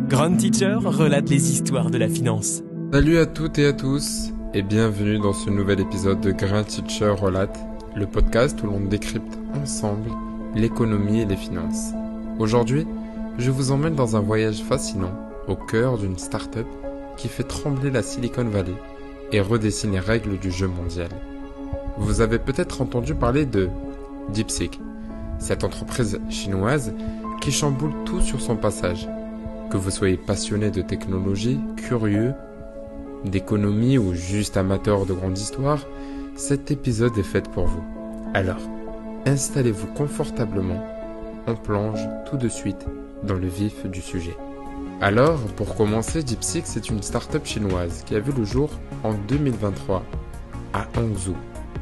Grand Teacher relate les histoires de la finance. Salut à toutes et à tous et bienvenue dans ce nouvel épisode de Grand Teacher relate, le podcast où l'on décrypte ensemble l'économie et les finances. Aujourd'hui, je vous emmène dans un voyage fascinant au cœur d'une start-up qui fait trembler la Silicon Valley et redessine les règles du jeu mondial. Vous avez peut-être entendu parler de DeepSeek, cette entreprise chinoise qui chamboule tout sur son passage. Que vous soyez passionné de technologie, curieux, d'économie ou juste amateur de grandes histoires, cet épisode est fait pour vous. Alors, installez-vous confortablement, on plonge tout de suite dans le vif du sujet. Alors, pour commencer, DeepSeek c'est une start-up chinoise qui a vu le jour en 2023 à Hangzhou,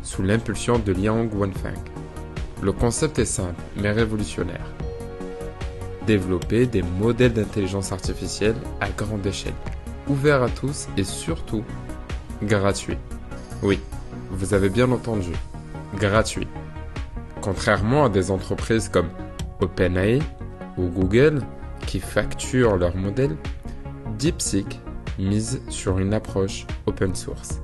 sous l'impulsion de Liang Wenfeng. Le concept est simple, mais révolutionnaire. Développer des modèles d'intelligence artificielle à grande échelle, ouverts à tous et surtout gratuits. Oui, vous avez bien entendu, gratuits. Contrairement à des entreprises comme OpenAI ou Google qui facturent leurs modèles, DeepSeek mise sur une approche open source.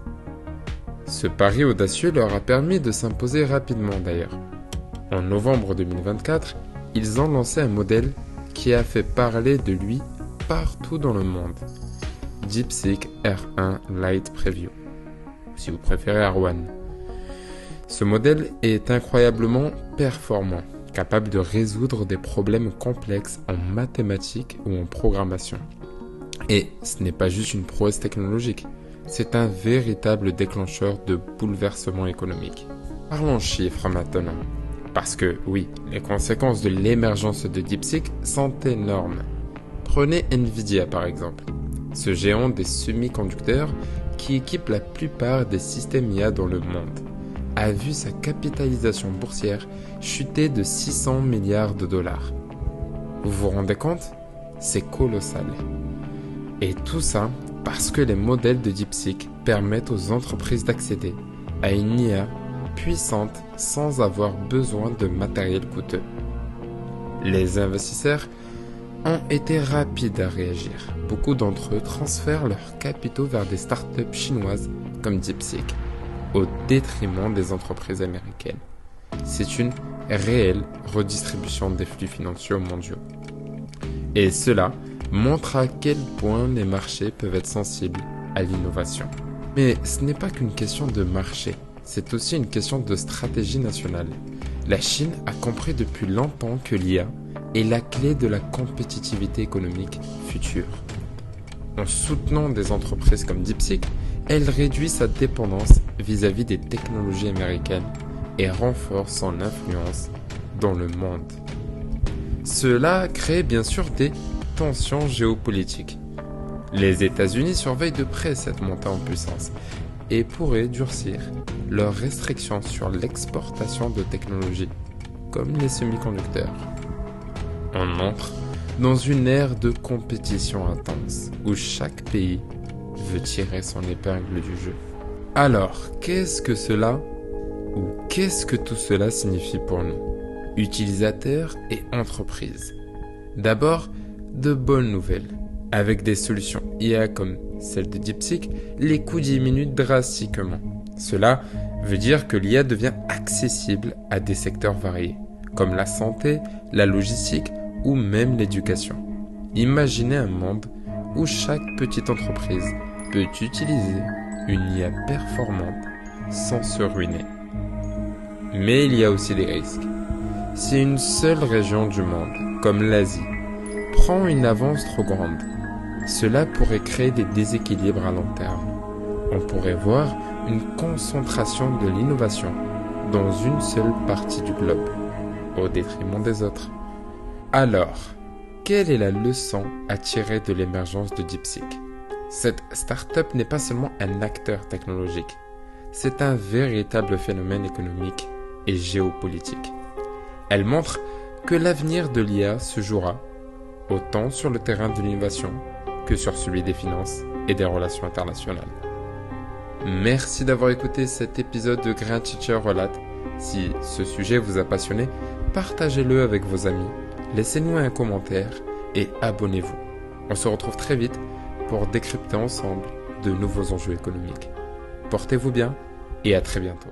Ce pari audacieux leur a permis de s'imposer rapidement d'ailleurs. En novembre 2024, ils ont lancé un modèle qui a fait parler de lui partout dans le monde. DeepSeek R1 Lite Preview, si vous préférez R1. Ce modèle est incroyablement performant, capable de résoudre des problèmes complexes en mathématiques ou en programmation. Et ce n'est pas juste une prouesse technologique, c'est un véritable déclencheur de bouleversement économique. Parlons chiffres maintenant. Parce que, oui, les conséquences de l'émergence de DeepSeek sont énormes. Prenez Nvidia par exemple, ce géant des semi-conducteurs qui équipe la plupart des systèmes IA dans le monde, a vu sa capitalisation boursière chuter de 600 milliards de dollars. Vous vous rendez compte? C'est colossal. Et tout ça parce que les modèles de DeepSeek permettent aux entreprises d'accéder à une IA puissante sans avoir besoin de matériel coûteux. Les investisseurs ont été rapides à réagir. Beaucoup d'entre eux transfèrent leurs capitaux vers des startups chinoises comme DeepSeek, au détriment des entreprises américaines. C'est une réelle redistribution des flux financiers mondiaux. Et cela montre à quel point les marchés peuvent être sensibles à l'innovation. Mais ce n'est pas qu'une question de marché. C'est aussi une question de stratégie nationale. La Chine a compris depuis longtemps que l'IA est la clé de la compétitivité économique future. En soutenant des entreprises comme DeepSeek, elle réduit sa dépendance vis-à-vis des technologies américaines et renforce son influence dans le monde. Cela crée bien sûr des tensions géopolitiques. Les États-Unis surveillent de près cette montée en puissance et pourraient durcir leurs restrictions sur l'exportation de technologies, comme les semi-conducteurs. On entre dans une ère de compétition intense, où chaque pays veut tirer son épingle du jeu. Alors, qu'est-ce que tout cela signifie pour nous, utilisateurs et entreprises? D'abord, de bonnes nouvelles. Avec des solutions IA comme celle de DeepSeek, les coûts diminuent drastiquement. Cela veut dire que l'IA devient accessible à des secteurs variés, comme la santé, la logistique ou même l'éducation. Imaginez un monde où chaque petite entreprise peut utiliser une IA performante sans se ruiner. Mais il y a aussi des risques. Si une seule région du monde, comme l'Asie, prend une avance trop grande, cela pourrait créer des déséquilibres à long terme. On pourrait voir une concentration de l'innovation dans une seule partie du globe, au détriment des autres. Alors, quelle est la leçon à tirer de l'émergence de DeepSeek? Cette start-up n'est pas seulement un acteur technologique, c'est un véritable phénomène économique et géopolitique. Elle montre que l'avenir de l'IA se jouera autant sur le terrain de l'innovation que sur celui des finances et des relations internationales. Merci d'avoir écouté cet épisode de Grand Teacher relate. Si ce sujet vous a passionné, partagez-le avec vos amis, laissez-nous un commentaire et abonnez-vous. On se retrouve très vite pour décrypter ensemble de nouveaux enjeux économiques. Portez-vous bien et à très bientôt.